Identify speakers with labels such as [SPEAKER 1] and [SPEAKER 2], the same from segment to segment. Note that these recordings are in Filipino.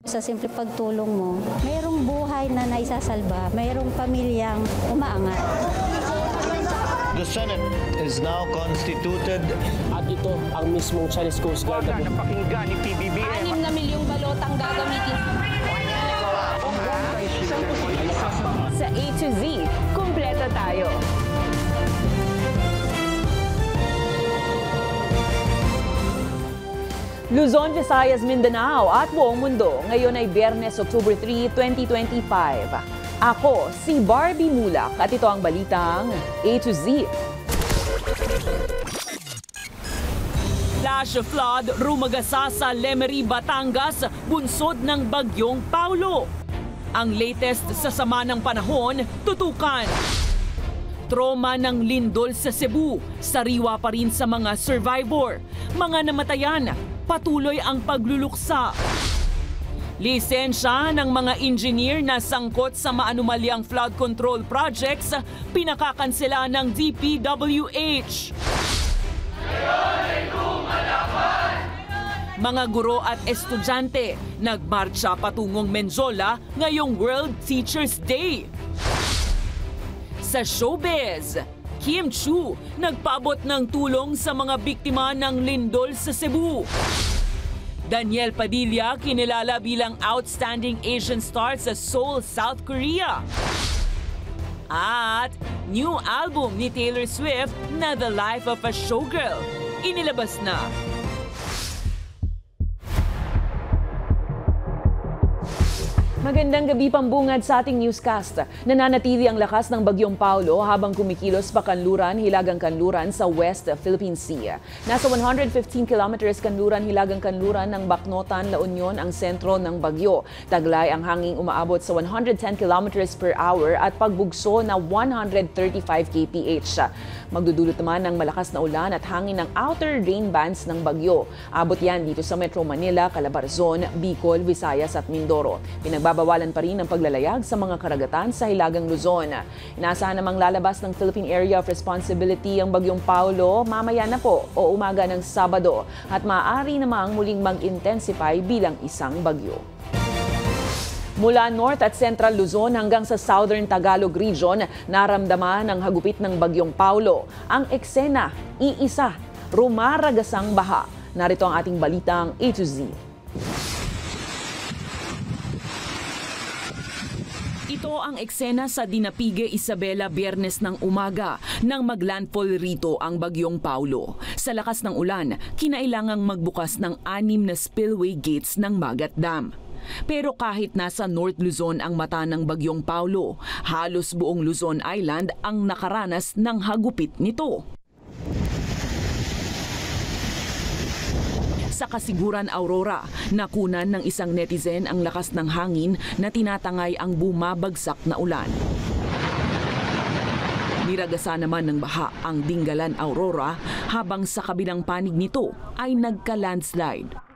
[SPEAKER 1] Sa simple pagtulong mo, mayroong buhay na naisasalba, mayroong pamilyang umaangat.
[SPEAKER 2] The Senate is now constituted.
[SPEAKER 3] At ito ang mismong Chinese Coast Guard.
[SPEAKER 2] Napakinggan ni PBBM.
[SPEAKER 4] 6 na milyong balotang gagamitin. Sa A to Z, kumpleto tayo. Luzon, Visayas, Mindanao at buong mundo. Ngayon ay Biyernes, October 3, 2025. Ako, si Barbie Mulak at ito ang balitang A to Z. Flash flood rumagasa sa Lemery, Batangas, bunsod ng bagyong Paulo. Ang latest sa sama ng panahon, tutukan. Trauma ng lindol sa Cebu, sariwa pa rin sa mga survivor. Mga namatayan, patuloy ang pagluluksa. Lisensya ng mga engineer na sangkot sa maanumalyang flood control projects, pinakakansela ng DPWH. Mga guro at estudyante, nagmarcha patungong Menjola ngayong World Teachers Day. Sa showbiz, Kim Chiu nagpaabot ng tulong sa mga biktima ng lindol sa Cebu. Daniel Padilla kinilala bilang Outstanding Asian Star sa Seoul, South Korea. At new album ni Taylor Swift na The Life of a Showgirl, inilabas na. Magandang gabi pambungad sa ating newscast. Nananatili ang lakas ng bagyong Paulo habang kumikilos pa kanluran, hilagang kanluran sa West Philippine Sea. Nasa 115 kilometers kanluran, hilagang kanluran ng Bacnotan, La Union ang sentro ng bagyo. Taglay ang hanging umaabot sa 110 kilometers per hour at pagbugso na 135 kph. Magdudulot naman ng malakas na ulan at hangin ng outer rain bands ng bagyo. Abot yan dito sa Metro Manila, Calabarzon, Bicol, Visayas at Mindoro. Pinagbabawalan pa rin ang paglalayag sa mga karagatan sa Hilagang Luzon. Inaasahan namang lalabas ng Philippine Area of Responsibility ang bagyong Paulo mamaya na po o umaga ng Sabado at maaari namang muling mag-intensify bilang isang bagyo. Mula North at Central Luzon hanggang sa Southern Tagalog Region, naramdaman ang hagupit ng bagyong Paulo. Ang eksena, iisa, rumaragasang baha. Narito ang ating balitang A to Z. Ito ang eksena sa Dinapigue, Isabela, Biyernes ng umaga nang maglandfall rito ang bagyong Paulo. Sa lakas ng ulan, kinailangang magbukas ng 6 na spillway gates ng Magat Dam. Pero kahit nasa North Luzon ang mata ng bagyong Paulo, halos buong Luzon Island ang nakaranas ng hagupit nito. Sa Kasiguran, Aurora, nakunan ng isang netizen ang lakas ng hangin na tinatangay ang bumabagsak na ulan. Niragasa naman ng baha ang Dingalan, Aurora, habang sa kabilang panig nito ay nagka-landslide.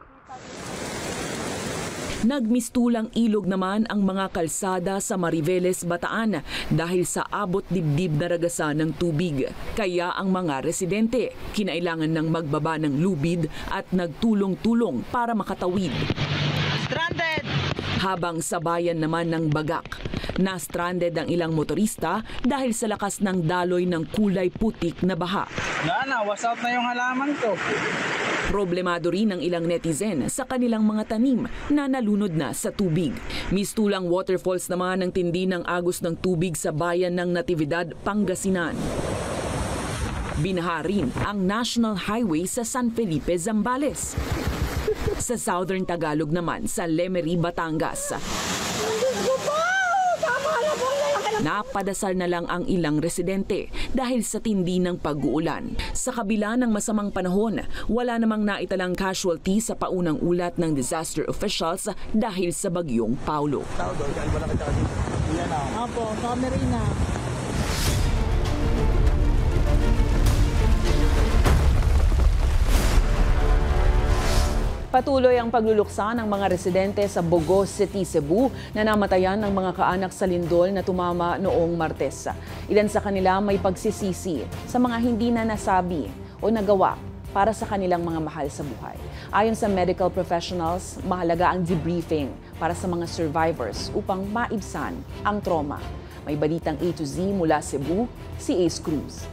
[SPEAKER 4] Nagmistulang ilog naman ang mga kalsada sa Mariveles, Bataan dahil sa abot dibdib na ragasa ng tubig. Kaya ang mga residente kinailangan ng magbaba ng lubid at nagtulong-tulong para makatawid. Stranded! Habang sa bayan naman ng Bagak, na-stranded ang ilang motorista dahil sa lakas ng daloy ng kulay putik na baha.
[SPEAKER 5] Gana, was out na yung halaman ko.
[SPEAKER 4] Problemado rin ang ilang netizen sa kanilang mga tanim na nalunod na sa tubig. Mistulang waterfalls naman ang tindi ng agos ng tubig sa bayan ng Natividad, Pangasinan. Binaha rin ang National Highway sa San Felipe, Zambales. Sa Southern Tagalog naman, sa Lemery, Batangas. Napadasal na lang ang ilang residente dahil sa tindi ng pag-uulan. Sa kabila ng masamang panahon, wala namang naitalang casualty sa paunang ulat ng disaster officials dahil sa bagyong Paulo.
[SPEAKER 5] Apo, Camerina.
[SPEAKER 4] Patuloy ang pagluluksa ng mga residente sa Bogos City, Cebu na namatayan ng mga kaanak sa lindol na tumama noong Martes. Ilan sa kanila may pagsisisi sa mga hindi na nasabi o nagawa para sa kanilang mga mahal sa buhay. Ayon sa medical professionals, mahalaga ang debriefing para sa mga survivors upang maibsan ang trauma. May balitang A to Z mula Cebu, si Ace Cruz.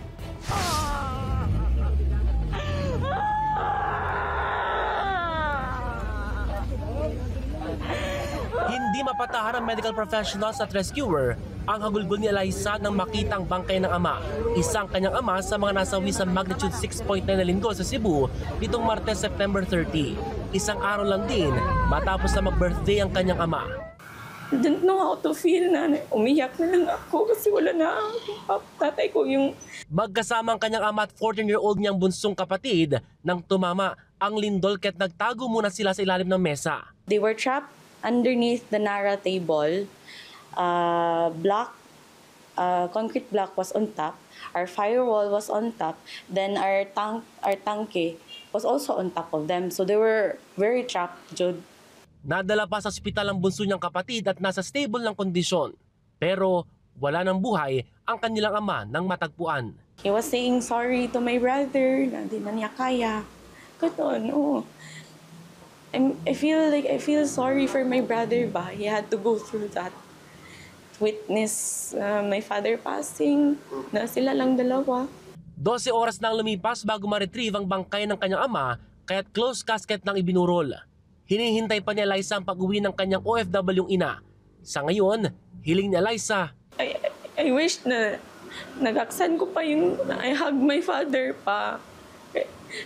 [SPEAKER 3] Hindi mapatahan ng medical professionals at rescuer ang hagulgol ni Eliza nang makita ang bangkay ng ama. Isang kanyang ama sa mga nasawi sa magnitude 6.9 na lindol sa Cebu nitong Martes, September 30. Isang araw lang din matapos na mag-birthday ang kanyang ama.
[SPEAKER 6] I didn't know how to feel na umiyak na lang ako kasi wala na tatay ko yung...
[SPEAKER 3] Magkasama ang kanyang ama at 14-year-old niyang bunsong kapatid nang tumama ang lindol kaya't nagtago muna sila sa ilalim ng mesa.
[SPEAKER 6] They were trapped underneath the Nara table. Concrete block was on top. Our firewall was on top. Then our tanke was also on top of them. So they were very trapped, Jud.
[SPEAKER 3] Nadala pa sa ospital ang bunso niyang kapatid at nasa stable ng kondisyon. Pero wala ng buhay ang kanilang ama nang matagpuan.
[SPEAKER 6] He was saying sorry to my brother na di na niya kaya. Ganon, oh. I feel sorry for my brother ba. He had to go through that. Witness my father passing na sila lang dalawa.
[SPEAKER 3] 12 oras nang lumipas bago ma-retrieve ang bangkay ng kanyang ama kaya't closed casket nang ibinurol. Hinihintay pa ni Eliza ang pag-uwi ng kanyang OFW ina. Sa ngayon, hiling ni Eliza.
[SPEAKER 6] I wish na nagaksan ko pa yung I hugged my father pa.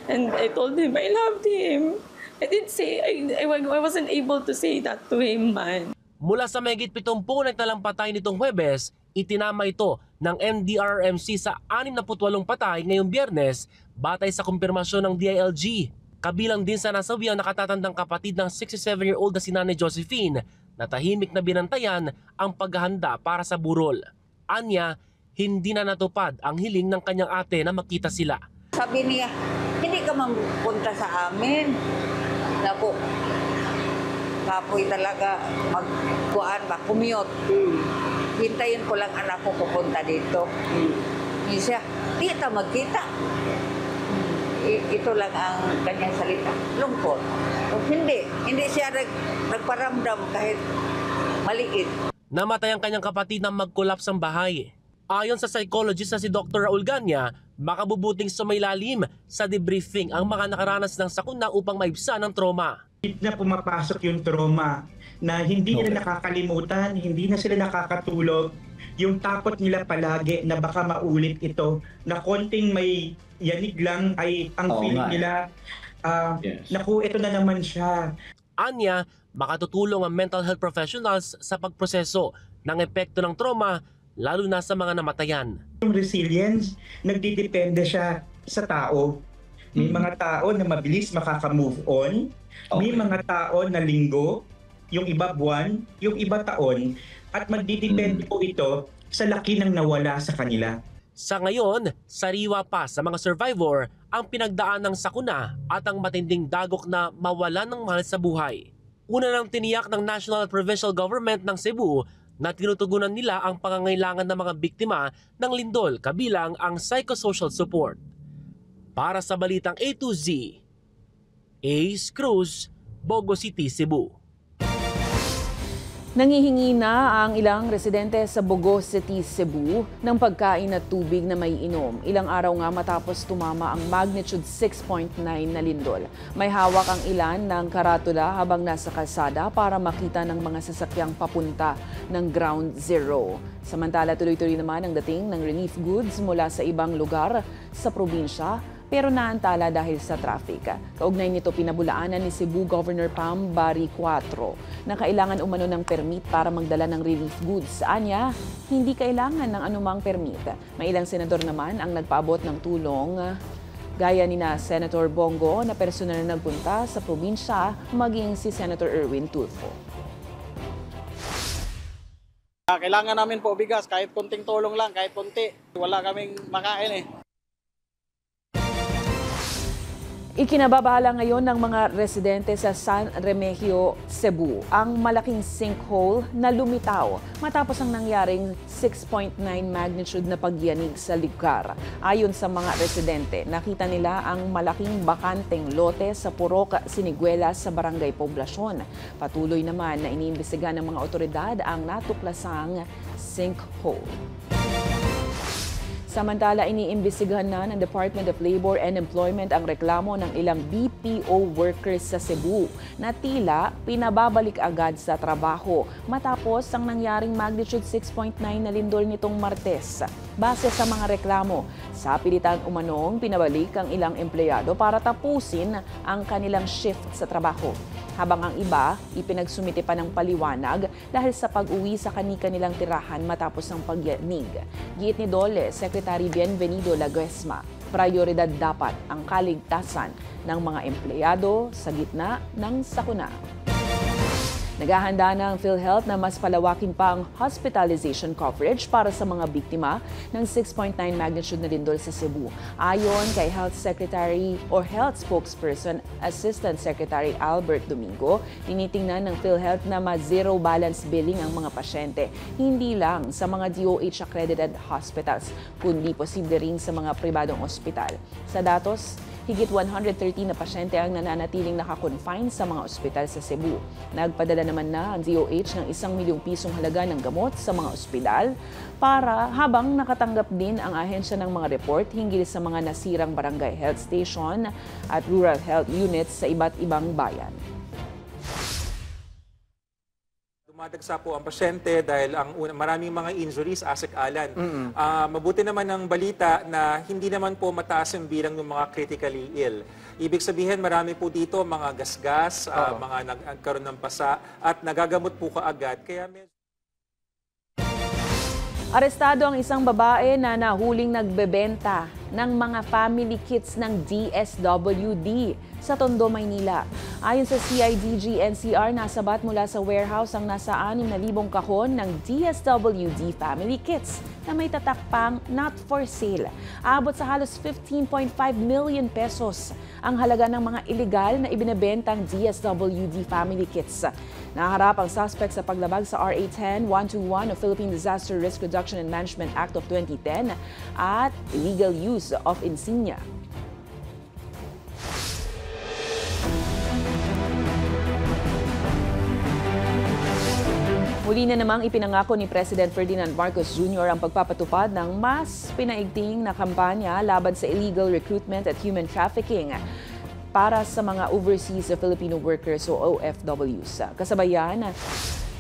[SPEAKER 6] And I told him I loved him. I didn't say, I wasn't able to say that to him, man.
[SPEAKER 3] Mula sa mahigit 70 nagtalang patay nitong Huwebes, itinama ito ng NDRRMC sa 68 patay ngayong Biyernes batay sa kumpirmasyon ng DILG. Kabilang din sa nasawi ang nakatatandang kapatid ng 67-year-old na si Nanay Josephine na tahimik na binantayan ang paghahanda para sa burol. Anya, hindi na natupad ang hiling ng kanyang ate na makita sila.
[SPEAKER 7] Sabi niya, hindi ka magpunta sa amin. Naku, kapoy talaga magkuhaan ba, commute. Hintayin ko lang anak ko pupunta dito. Hindi siya, di kita magkita. Ito lang ang kanyang salita. Lungkot. Hindi siya nagparamdam kahit maliit.
[SPEAKER 3] Namatay ang kanyang kapatid nang mag-collapse ang bahay. Ayon sa psychologist na si Dr. Raul Ganya, makabubuting sumailalim sa debriefing ang mga nakaranas ng sakuna upang maibsan ang trauma.
[SPEAKER 8] Na pumapasok yung trauma na hindi nila nakakalimutan, hindi na sila nakakatulog. Yung takot nila palagi na baka maulit ito, na konting may yanig lang ay ang feeling nila, naku, ito na naman siya.
[SPEAKER 3] Anya, makatutulong ang mental health professionals sa pagproseso ng epekto ng trauma, lalo na sa mga namatayan.
[SPEAKER 8] Yung resilience, nagdidepende siya sa tao. May mga tao na mabilis makaka-move on, may mga tao na linggo, yung iba buwan, yung iba taon, at magdidepende po ito sa laki ng nawala sa kanila.
[SPEAKER 3] Sa ngayon, sariwa pa sa mga survivor ang pinagdaan ng sakuna at ang matinding dagok na mawalan ng mahal sa buhay. Una nang tiniyak ng National at Provincial Government ng Cebu na tinutugunan nila ang pangangailangan ng mga biktima ng lindol kabilang ang psychosocial support. Para sa balitang A to Z, Ace Cruz, Bogo City, Cebu.
[SPEAKER 4] Nangihingi na ang ilang residente sa Bogo City, Cebu ng pagkain at tubig na may inom. Ilang araw nga matapos tumama ang magnitude 6.9 na lindol. May hawak ang ilan ng karatula habang nasa kalsada para makita ng mga sasakyang papunta ng Ground Zero. Samantala, tuloy-tuloy naman ang dating ng relief goods mula sa ibang lugar sa probinsya, pero naantala dahil sa traffic. Kaugnay nito, pinabulaanan ni Cebu Governor Pam Bari 4 na kailangan umano ng permit para magdala ng relief goods. Anya, hindi kailangan ng anumang permit. May ilang senador naman ang nagpaabot ng tulong, gaya ni na Senator Bongo na personal na nagpunta sa probinsya, maging si Senator Erwin Tulfo.
[SPEAKER 5] Kailangan namin po bigas, kahit konting tulong lang, kahit konti. Wala kaming makain eh.
[SPEAKER 4] Ikinababala ngayon ng mga residente sa San Remigio, Cebu ang malaking sinkhole na lumitaw matapos ang nangyaring 6.9 magnitude na pagyanig sa lugar. Ayon sa mga residente, nakita nila ang malaking bakanteng lote sa Purok, Siniguelas sa Barangay Poblasyon. Patuloy naman na iniimbestigahan ng mga otoridad ang natuklasang sinkhole. Samantala, iniimbestigahan na ng Department of Labor and Employment ang reklamo ng ilang BPO workers sa Cebu na tila pinababalik agad sa trabaho matapos ang nangyaring magnitude 6.9 na lindol nitong Martes. Base sa mga reklamo, sa pilitan umanong pinabalik ang ilang empleyado para tapusin ang kanilang shift sa trabaho. Habang ang iba, ipinagsumite pa ng paliwanag dahil sa pag-uwi sa kani-kanilang tirahan matapos ang pagyanig. Giit ni Dole, Secretary Bienvenido Laguesma, prioridad dapat ang kaligtasan ng mga empleyado sa gitna ng sakuna. Naghahanda na ang PhilHealth na mas palawakin pa ang hospitalization coverage para sa mga biktima ng 6.9 magnitude na lindol sa Cebu. Ayon kay Health Secretary or Health Spokesperson Assistant Secretary Albert Domingo, tinitingnan ng PhilHealth na ma-zero balance billing ang mga pasyente, hindi lang sa mga DOH accredited hospitals, kundi posible rin sa mga pribadong ospital. Sa datos, higit 113 na pasyente ang nananatiling nakakonfine sa mga ospital sa Cebu. Nagpadala naman na ang DOH ng 1 milyong pisong halaga ng gamot sa mga ospital para habang nakatanggap din ang ahensya ng mga report hinggil sa mga nasirang barangay health station at rural health units sa iba't ibang bayan.
[SPEAKER 9] Dumadagsa po ang pasyente dahil maraming mga injuries, asek-alan. Mabuti naman ang balita na hindi naman po mataas ang bilang ng mga critically ill. Ibig sabihin, marami po dito mga gasgas, mga nagkaroon ng pasa at nagagamot po kaagad. Kaya
[SPEAKER 4] Arestado ang isang babae na nahuling nagbebenta ng mga family kits ng DSWD sa Tondo, Maynila. Ayon sa CIDG-NCR, nasabat mula sa warehouse ang nasa 6,000 kahon ng DSWD family kits na may tatak pang not for sale. Abot sa halos 15.5 million pesos ang halaga ng mga illegal na ibinebentang DSWD family kits. Naharap ang suspect sa paglabag sa RA 10121 o Philippine Disaster Risk Reduction and Management Act of 2010 at illegal use of insignia. Muli na namang ipinangako ni President Ferdinand Marcos Jr. ang pagpapatupad ng mas pinaigting na kampanya laban sa illegal recruitment at human trafficking para sa mga overseas Filipino workers o OFWs. Kasabayan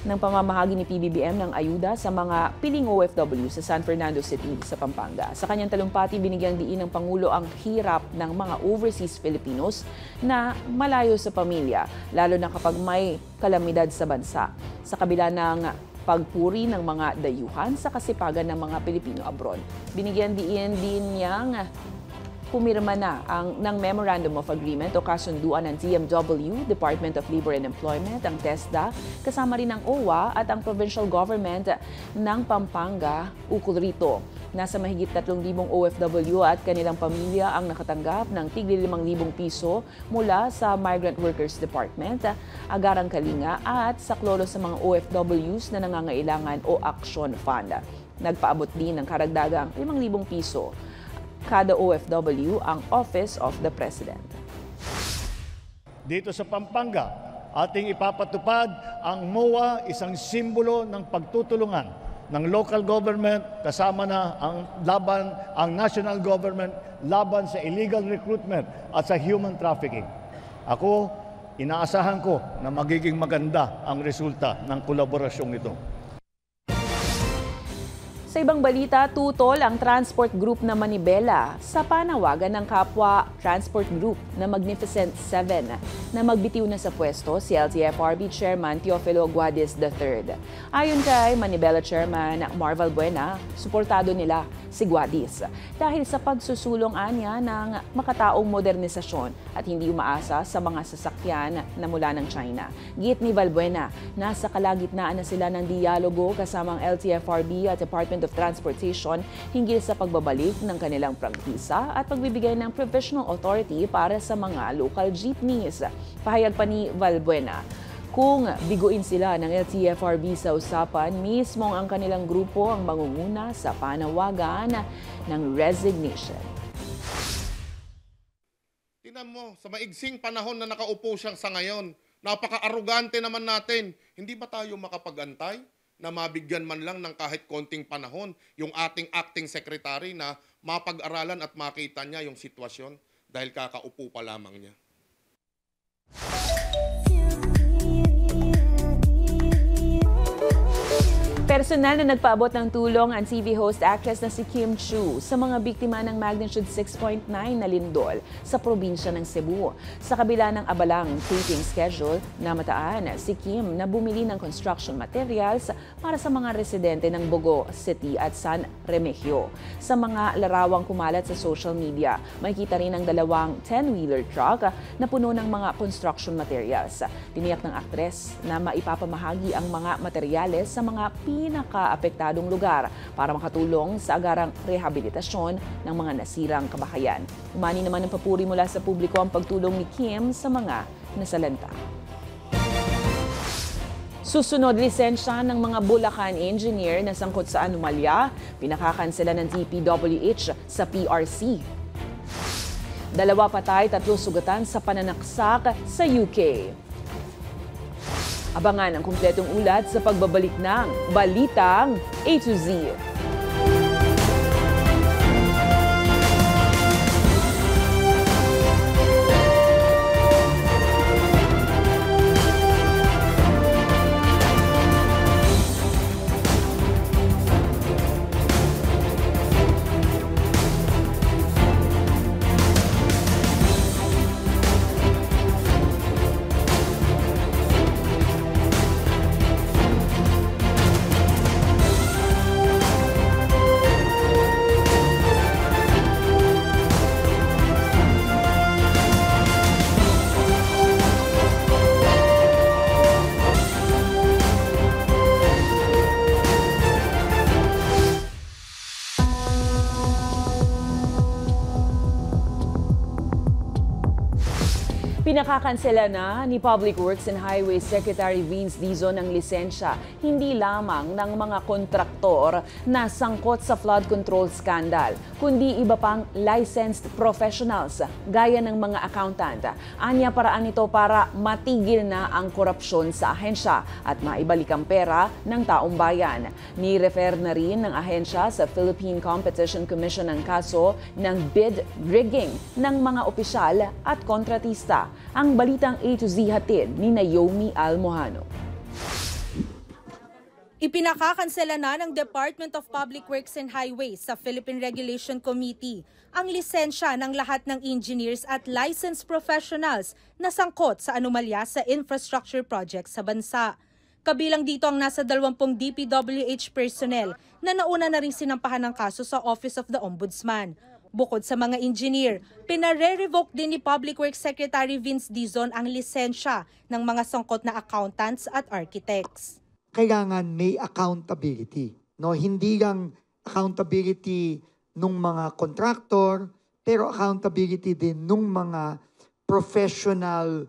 [SPEAKER 4] ng pamamahagi ni PBBM ng ayuda sa mga piling OFW sa San Fernando City sa Pampanga. Sa kanyang talumpati, binigyang diin ng Pangulo ang hirap ng mga overseas Filipinos na malayo sa pamilya, lalo na kapag may kalamidad sa bansa. Sa kabila ng pagpuri ng mga dayuhan sa kasipagan ng mga Pilipino abroad, binigyan diin din niyang pumirma na ng Memorandum of Agreement o kasunduan ng DMW, Department of Labor and Employment, ang TESDA, kasama rin ang OWA at ang Provincial Government ng Pampanga ukol rito. Nasa mahigit 3,000 OFW at kanilang pamilya ang nakatanggap ng tigli 5,000 piso mula sa Migrant Workers Department, Agarang Kalinga at saklolo sa mga OFWs na nangangailangan o Action Fund. Nagpaabot din ng karagdagang 5,000 piso kada OFW ang Office of the President.
[SPEAKER 10] Dito sa Pampanga, ating ipapatupad ang MOA, isang simbolo ng pagtutulungan ng local government kasama na ang national government laban sa illegal recruitment at sa human trafficking. Ako, inaasahan ko na magiging maganda ang resulta ng kolaborasyong ito.
[SPEAKER 4] Sa ibang balita, tutol ang transport group na Manibela sa panawagan ng kapwa transport group na Magnificent 7 na magbitiw na sa pwesto si LTFRB Chairman Teofilo Guadis III. Ayon kay Manibela Chairman Marval Buena, suportado nila si Guadis dahil sa pagsusulong anya ng makataong modernisasyon at hindi umaasa sa mga sasakyan na mula ng China. Git ni Valbuena, nasa kalagitnaan na sila ng dialogo kasamang LTFRB at Department of Transportation hinggil sa pagbabalik ng kanilang prangkisa at pagbibigay ng provisional authority para sa mga local jeepneys. Pahayag pa ni Valbuena, kung biguin sila ng LTFRB sa usapan, mismong ang kanilang grupo ang mangunguna sa panawagan ng resignation.
[SPEAKER 11] Tingnan mo, sa maigsing panahon na nakaupo siyang sa ngayon, napaka-arugante naman natin. Hindi ba tayo makapag-antay na mabigyan man lang ng kahit konting panahon yung ating acting secretary na mapag-aralan at makita niya yung sitwasyon dahil kakaupo pa lamang niya?
[SPEAKER 4] Personal na nagpaabot ng tulong ang TV host actress na si Kim Chiu sa mga biktima ng magnitude 6.9 na lindol sa probinsya ng Cebu. Sa kabila ng abalang taping schedule, namataan si Kim na bumili ng construction materials para sa mga residente ng Bogo City at San Remigio. Sa mga larawang kumalat sa social media, makikita rin ang dalawang 10-wheeler truck na puno ng mga construction materials. Tiniyak ng aktres na maipapamahagi ang mga materyales sa mga pinaka-apektadong lugar para makatulong sa agarang rehabilitasyon ng mga nasirang kabahayan. Umani naman ng papuri mula sa publiko ang pagtulong ni Kim sa mga nasalanta. Susunod, lisensya ng mga Bulacan engineer na sangkot sa anomalya, pinakakansela ng DPWH sa PRC. 2 patay, 3 sugatan sa pananaksak sa UK. Abangan ang kumpletong ulat sa pagbabalik ng Balitang A to Z. Pinakakansela na ni Public Works and Highways Secretary Vince Dizon ang lisensya hindi lamang ng mga kontraktor na sangkot sa flood control scandal, kundi iba pang licensed professionals gaya ng mga accountant. Anya paraan ito para matigil na ang korupsyon sa ahensya at maibalik ang pera ng taong bayan. Ni-refer na rin ng ahensya sa Philippine Competition Commission ang kaso ng bid rigging ng mga opisyal at kontratista. Ang Balitang A to Z hatid ni Naomi Almohano.
[SPEAKER 12] Ipinakakansela na ng Department of Public Works and Highways sa Philippine Regulation Committee ang lisensya ng lahat ng engineers at licensed professionals na sangkot sa anomalya sa infrastructure projects sa bansa. Kabilang dito ang nasa 20 DPWH personnel na nauna na ring sinampahan ng kaso sa Office of the Ombudsman. Bukod sa mga engineer, pinare-revoke din ni Public Works Secretary Vince Dizon ang lisensya ng mga sangkot na accountants at architects.
[SPEAKER 13] Kailangan may accountability. No? Hindi lang accountability ng mga contractor, pero accountability din ng mga professional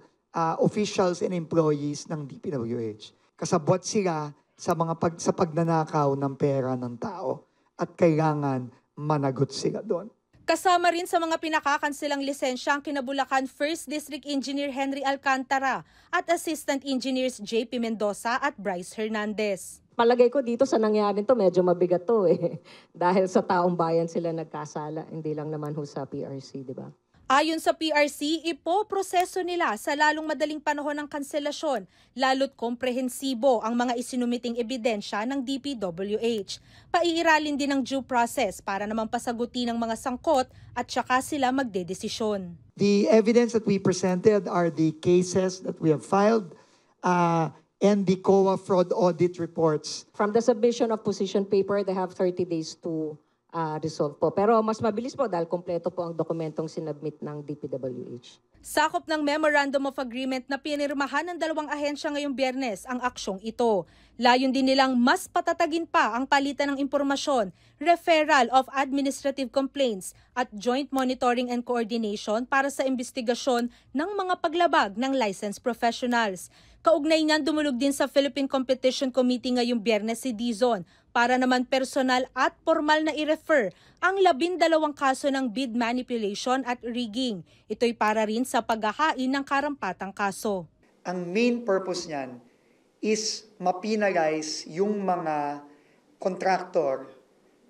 [SPEAKER 13] officials and employees ng DPWH. Kasabot sila sa sa pagnanakaw ng pera ng tao at kailangan managot sila doon.
[SPEAKER 12] Kasama rin sa mga pinakakanselang lisensya ang Kinabulacan 1st District Engineer Henry Alcantara at Assistant Engineers JP Mendoza at Bryce Hernandez.
[SPEAKER 14] Palagay ko dito sa nangyari to medyo mabigat to dahil sa taong bayan sila nagkasala, hindi lang naman ho sa PRC, di ba?
[SPEAKER 12] Ayon sa PRC, ipoproseso nila sa lalong madaling panahon ng kanselasyon, lalo't komprehensibo ang mga isinumiting ebidensya ng DPWH. Paiiralin din ang due process para naman pasagutin ang mga sangkot at saka sila magdedesisyon.
[SPEAKER 13] The evidence that we presented are the cases that we have filed and the COA fraud audit reports.
[SPEAKER 14] From the submission of position paper, they have 30 days to resolve po. Pero mas mabilis po dahil kompleto po ang dokumentong sinubmit ng DPWH.
[SPEAKER 12] Sakop ng Memorandum of Agreement na pinirmahan ng dalawang ahensya ngayong Biyernes ang aksyong ito. Layon din nilang mas patatagin pa ang palitan ng impormasyon, referral of administrative complaints at joint monitoring and coordination para sa investigasyon ng mga paglabag ng licensed professionals. Kaugnay niyan, dumulog din sa Philippine Competition Committee ngayong Biyernes si Dizon para naman personal at formal na i-refer ang 12 kaso ng bid manipulation at rigging. Ito'y para rin sa paghahain ng karampatang kaso.
[SPEAKER 13] Ang main purpose niyan is ma-penalize yung mga contractor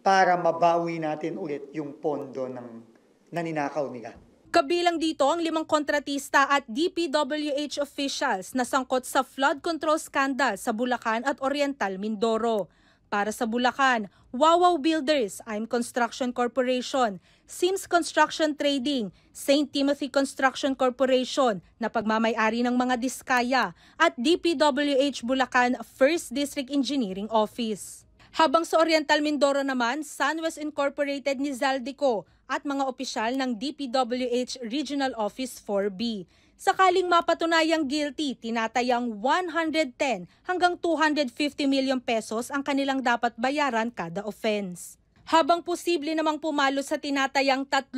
[SPEAKER 13] para mabawi natin ulit yung pondo ng naninakaw nila.
[SPEAKER 12] Kabilang dito ang 5 kontratista at DPWH officials na sangkot sa flood control scandal sa Bulacan at Oriental Mindoro. Para sa Bulacan, Wawaw Builders, IM Construction Corporation, Sims Construction Trading, St. Timothy Construction Corporation na pagmamay-ari ng mga diskaya at DPWH Bulacan 1st District Engineering Office. Habang sa Oriental Mindoro naman, Sunwest Incorporated ni Zaldico at mga opisyal ng DPWH Regional Office 4B. Sakaling mapatunayang guilty, tinatayang 110 hanggang 250 million pesos ang kanilang dapat bayaran kada offense. Habang posible namang pumalo sa tinatayang 300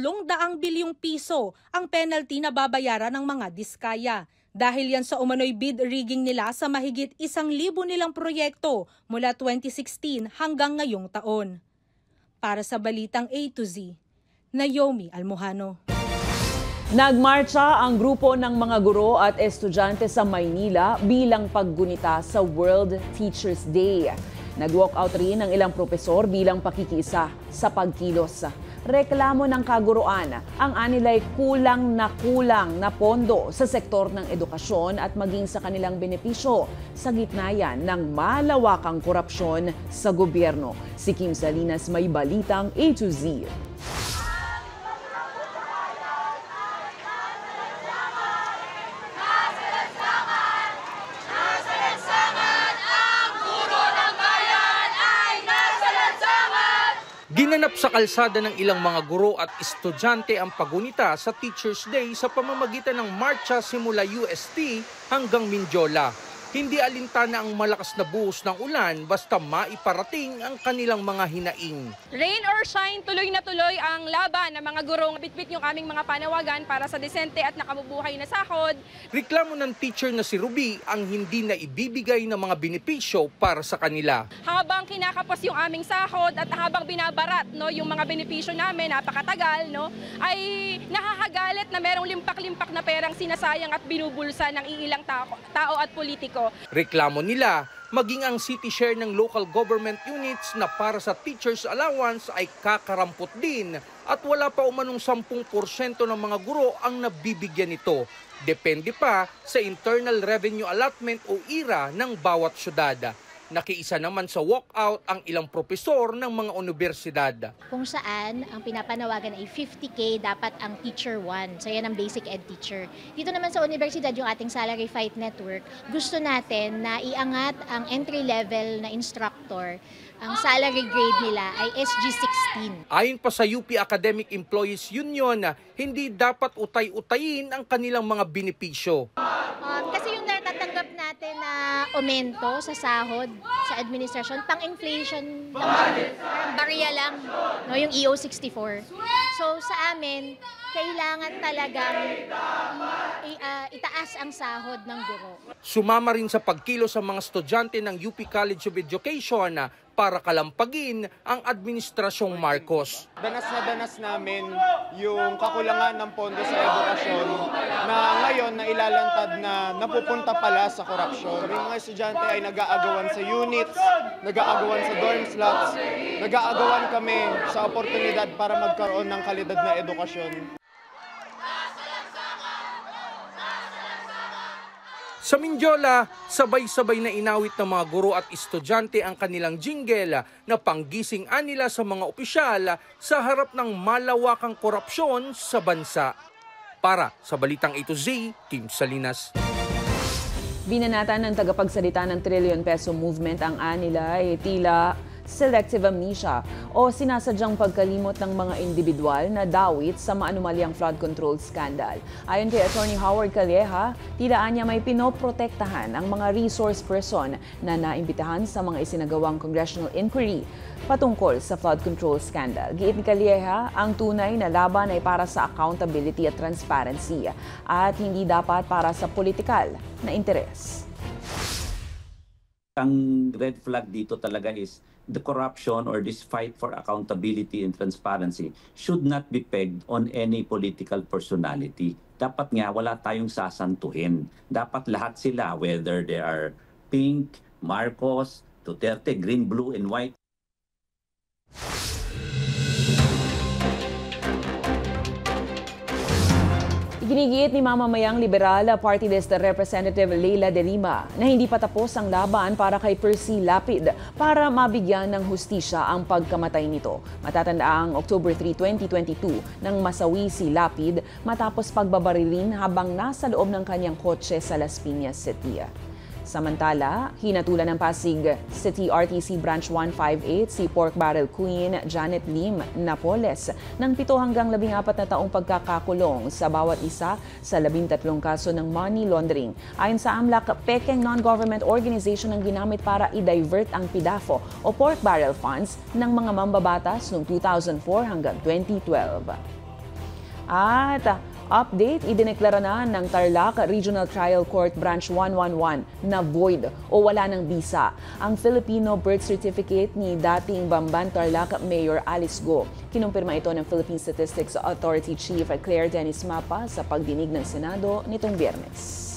[SPEAKER 12] bilyong piso ang penalty na babayaran ng mga diskaya. Dahil yan sa umano'y bid rigging nila sa mahigit 1,000 nilang proyekto mula 2016 hanggang ngayong taon. Para sa Balitang A to Z, Naomi Almojano.
[SPEAKER 4] Nagmarcha ang grupo ng mga guro at estudyante sa Maynila bilang paggunita sa World Teachers Day. Nag-walkout rin ang ilang propesor bilang pakikiisa sa pagkilos. Reklamo ng kaguruan ang anilay kulang na pondo sa sektor ng edukasyon at maging sa kanilang benepisyo sa gitna yan ng malawakang korupsyon sa gobyerno. Si Kim Salinas may balitang A to Z.
[SPEAKER 15] Ginanap sa kalsada ng ilang mga guro at estudyante ang pagunita sa Teachers Day sa pamamagitan ng marcha simula UST hanggang Mindiola. Hindi alintana ang malakas na buhos ng ulan basta maiparating ang kanilang mga hinaing.
[SPEAKER 16] Rain or shine, tuloy na tuloy ang laban ng mga gurong bitbit yung aming mga panawagan para sa desente at nakabubuhay na sahod.
[SPEAKER 15] Reklamo ng teacher na si Ruby ang hindi na ibibigay ng mga benepisyo para sa kanila.
[SPEAKER 16] Habang kinakapos yung aming sahod at habang binabarat yung mga benepisyo namin, napakatagal, ay nakakagalit na merong limpak-limpak na perang sinasayang at binubulsa ng iilang tao at politiko.
[SPEAKER 15] Reklamo nila, maging ang city share ng local government units na para sa teachers allowance ay kakarampot din at wala pa umanong 10% ng mga guro ang nabibigyan nito. Depende pa sa Internal Revenue Allotment o IRA ng bawat syudad. Nakiisa naman sa walkout ang ilang propesor ng mga universidad.
[SPEAKER 17] Kung saan ang pinapanawagan ay 50K dapat ang teacher 1. So yan ang basic ed teacher. Dito naman sa universidad yung ating salary fight network, gusto natin na iangat ang entry level na instructor. Ang salary grade nila ay SG16.
[SPEAKER 15] Ayon pa sa UP Academic Employees Union, hindi dapat utay-utayin ang kanilang mga benepisyo.
[SPEAKER 17] Kasi yung natatanggap natin na aumento sa sahod sa administrasyon, pang-inflation lang, parang barya lang, yung EO64. So sa amin, kailangan talagang itaas ang sahod ng guro.
[SPEAKER 15] Sumama rin sa pagkilo sa mga estudyante ng UP College of Education para kalampagin ang Administrasyong Marcos.
[SPEAKER 18] Danas na danas namin yung kakulangan ng pondo sa edukasyon na ngayon na ilalantad na napupunta pala sa korupsyon. Kami mga estudyante ay nag-aagawan sa units, nag-aagawan sa dorm slots, nag-aagawan kami sa oportunidad para magkaroon ng kalidad na edukasyon.
[SPEAKER 15] Sa Mindiola, sabay-sabay na inawit ng mga guro at estudyante ang kanilang jingle na panggising nila sa mga opisyal sa harap ng malawakang korupsyon sa bansa. Para sa Balitang A to Z, Kim Salinas.
[SPEAKER 4] Binanatan ng tagapagsalita ng trillion peso movement ang anila tila selective amnesia o sinasadyang pagkalimot ng mga individual na dawit sa maanumalyang flood control scandal. Ayon kay Attorney Howard Calleja, tilaan niya may pinoprotektahan ang mga resource person na naimbitahan sa mga isinagawang congressional inquiry patungkol sa flood control scandal. Giit ni Calleja, ang tunay na laban ay para sa accountability at transparency at hindi dapat para sa politikal na interes.
[SPEAKER 19] Ang red flag dito talaga is the corruption or this fight for accountability and transparency should not be pegged on any political personality. Dapat nga wala tayong sasantuhin. Dapat lahat sila, whether they are Pink, Marcos, Duterte, green, blue, and white.
[SPEAKER 4] Iginigiit ni mamamayang liberal Party List Representative Leila de Lima na hindi pa tapos ang laban para kay Percy Lapid para mabigyan ng hustisya ang pagkamatay nito. Matatandaang October 3, 2022 nang masawi si Lapid matapos pagbabarilin habang nasa loob ng kanyang kotse sa Las Piñas City. Samantala, hinatulan ng Pasig City RTC Branch 158 si Pork Barrel Queen Janet Lim Napoles ng 7 hanggang 14 na taong pagkakakulong sa bawat isa sa 13 kaso ng money laundering. Ayon sa AMLAC, pekeng non-government organization ang ginamit para i-divert ang PDAFO o Pork Barrel Funds ng mga mambabatas noong 2004 hanggang 2012. At update, idineklara na ng Tarlac Regional Trial Court Branch 111 na void o wala ng bisa ang Filipino birth certificate ni dating Bamban Tarlac Mayor Alice Go. Kinumpirma ito ng Philippine Statistics Authority Chief Claire Dennis Mapa sa pagdinig ng Senado nitong Biyernes.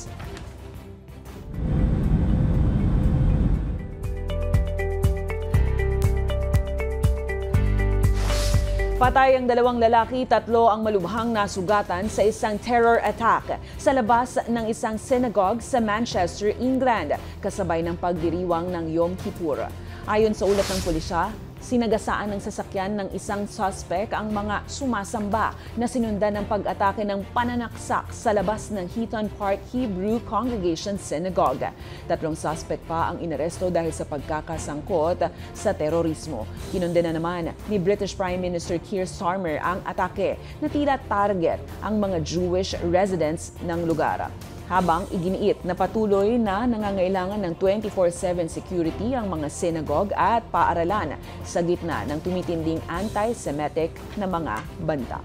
[SPEAKER 4] Patay ang 2 lalaki, 3 ang malubhang nasugatan sa isang terror attack sa labas ng isang synagogue sa Manchester, England, kasabay ng pagdiriwang ng Yom Kippur. Ayon sa ulat ng pulisya, sinagasaan ng sasakyan ng isang suspect ang mga sumasamba na sinundan ng pag-atake ng pananaksak sa labas ng Heaton Park Hebrew Congregation Synagogue. 3 suspect pa ang inaresto dahil sa pagkakasangkot sa terorismo. Kinundena naman ni British Prime Minister Keir Starmer ang atake na tila target ang mga Jewish residents ng lugar. Habang iginiit na patuloy na nangangailangan ng 24/7 security ang mga synagogue at paaralan sa gitna ng tumitinding anti-Semitic na mga banta.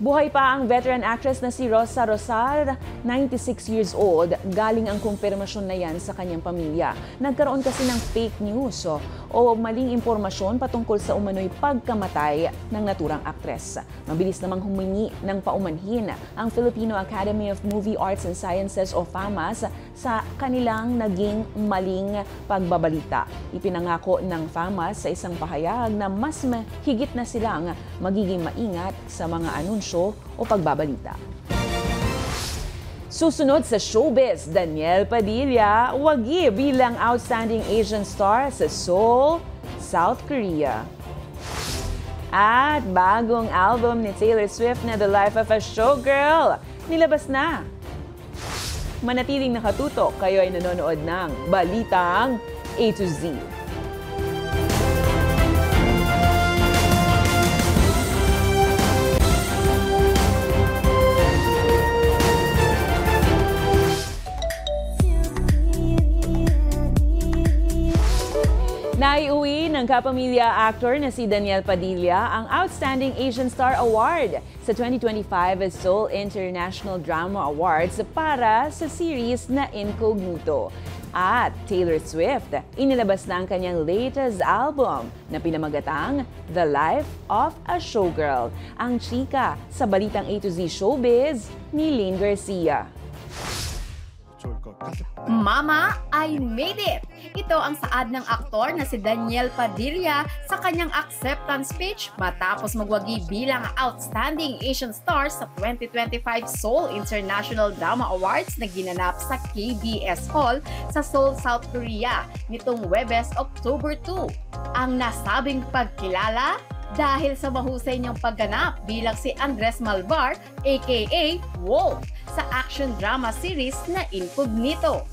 [SPEAKER 4] Buhay pa ang veteran actress na si Rosa Rosar, 96 years old. Galing ang kumpirmasyon na yan sa kanyang pamilya. Nagkaroon kasi ng fake news o maling impormasyon patungkol sa umano'y pagkamatay ng naturang aktres. Mabilis namang humingi ng paumanhin ang Filipino Academy of Movie Arts and Sciences o FAMAS sa kanilang naging maling pagbabalita. Ipinangako ng FAMAS sa isang pahayag na mas higit na silang magiging maingat sa mga anunsyo o pagbabalita. Susunod sa showbiz, Daniel Padilla, wagi bilang Outstanding Asian Star sa Seoul, South Korea. At bagong album ni Taylor Swift na The Life of a Showgirl, nilabas na. Manatiling nakatutok, kayo ay nanonood ng Balitang A to Z. Naiuwi ng kapamilya actor na si Daniel Padilla ang Outstanding Asian Star Award sa 2025 Seoul International Drama Awards para sa series na Incognito. At Taylor Swift, inilabas na ang kanyang latest album na pinamagatang The Life of a Showgirl. Ang chika sa Balitang A to Z Showbiz ni Lynn Garcia.
[SPEAKER 20] Mama, I made it! Ito ang saad ng aktor na si Daniel Padilla sa kanyang acceptance speech matapos magwagi bilang Outstanding Asian Star sa 2025 Seoul International Drama Awards na ginanap sa KBS Hall sa Seoul, South Korea nitong Huwebes, October 2. Ang nasabing pagkilala dahil sa mahusay niyang pagganap bilang si Andres Malvar aka Wolf sa action drama series na Incognito.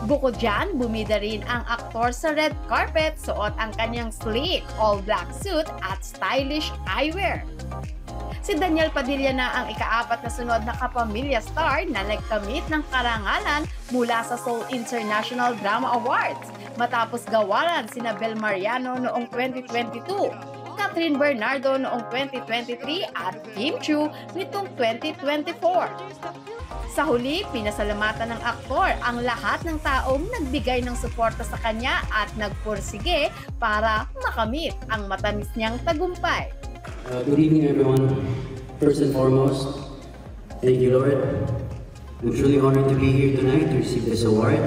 [SPEAKER 20] Bukod dyan, bumida rin ang aktor sa red carpet, suot ang kanyang sleek all-black suit at stylish eyewear. Si Daniel Padilla na ang ika-4 na sunod na kapamilya star na nagkamit ng karangalan mula sa Seoul International Drama Awards matapos gawaran sina Bel Mariano noong 2022, Catherine Bernardo noong 2023 at Kim Chiu nitong 2024. Sa huli, pinasalamatan ng aktor ang lahat ng taong nagbigay ng suporta sa kanya at nagpursige para makamit ang matamis niyang tagumpay.
[SPEAKER 21] Good evening, everyone. First and foremost, thank you, Lord. I'm truly honored to be here tonight to receive this award.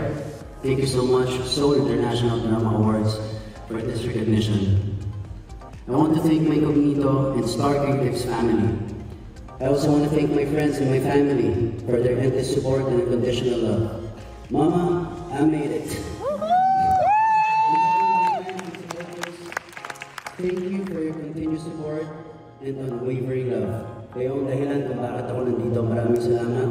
[SPEAKER 21] Thank you so much, Seoul International Drama Awards, for this recognition. I want to thank my Incognito and Star Creatives family. I also want to thank my friends and my family for their endless support and unconditional love. Mama, I made it. Thank you for your continued support and unwavering love. Kayo ang dahilan kung bakit ako nandito. Maraming salamat.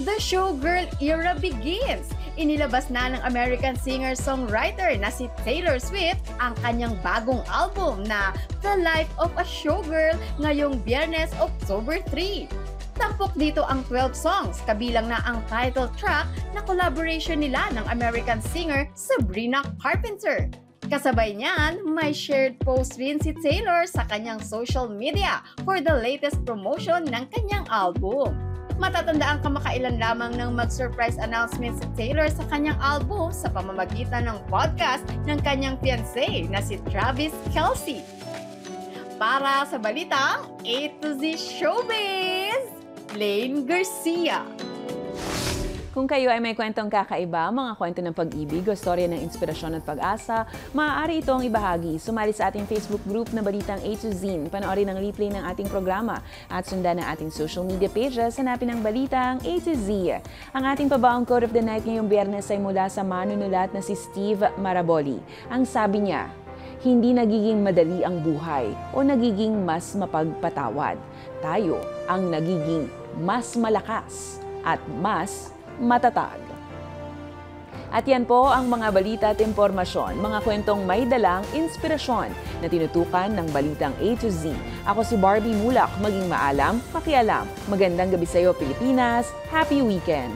[SPEAKER 20] The showgirl era begins. Inilabas na ng American singer-songwriter na si Taylor Swift ang kanyang bagong album na The Life of a Showgirl ngayong Biyernes, October 3. Tampok dito ang 12 songs, kabilang na ang title track na collaboration nila ng American singer Sabrina Carpenter. Kasabay niyan, may shared post rin si Taylor sa kanyang social media for the latest promotion ng kanyang album. Matatandaan kamakailan lamang ng mag-surprise announcement si Taylor sa kanyang album sa pamamagitan ng podcast ng kanyang fiancé na si Travis Kelce. Para sa balitang A to Z Showbiz, Lane Garcia.
[SPEAKER 4] Kung kayo ay may kwentong kakaiba, mga kwento ng pag-ibig o storya ng inspirasyon at pag-asa, maaari itong ibahagi. Sumali sa ating Facebook group na Balitang A to Z. Panoorin ang replay ng ating programa at sundan ang ating social media pages. Hanapin ang Balitang A to Z. Ang ating pabaong quote of the night ngayong Biyernes ay mula sa manunulat na si Steve Maraboli. Ang sabi niya, hindi nagiging madali ang buhay o nagiging mas mapagpatawad. Tayo ang nagiging mas malakas at mas matatag. At yan po ang mga balita at impormasyon, mga kwentong may dalang inspirasyon na tinutukan ng Balitang A to Z. Ako si Barbie Mulak, maging maalam, pakialam. Magandang gabi sa iyo, Pilipinas. Happy weekend!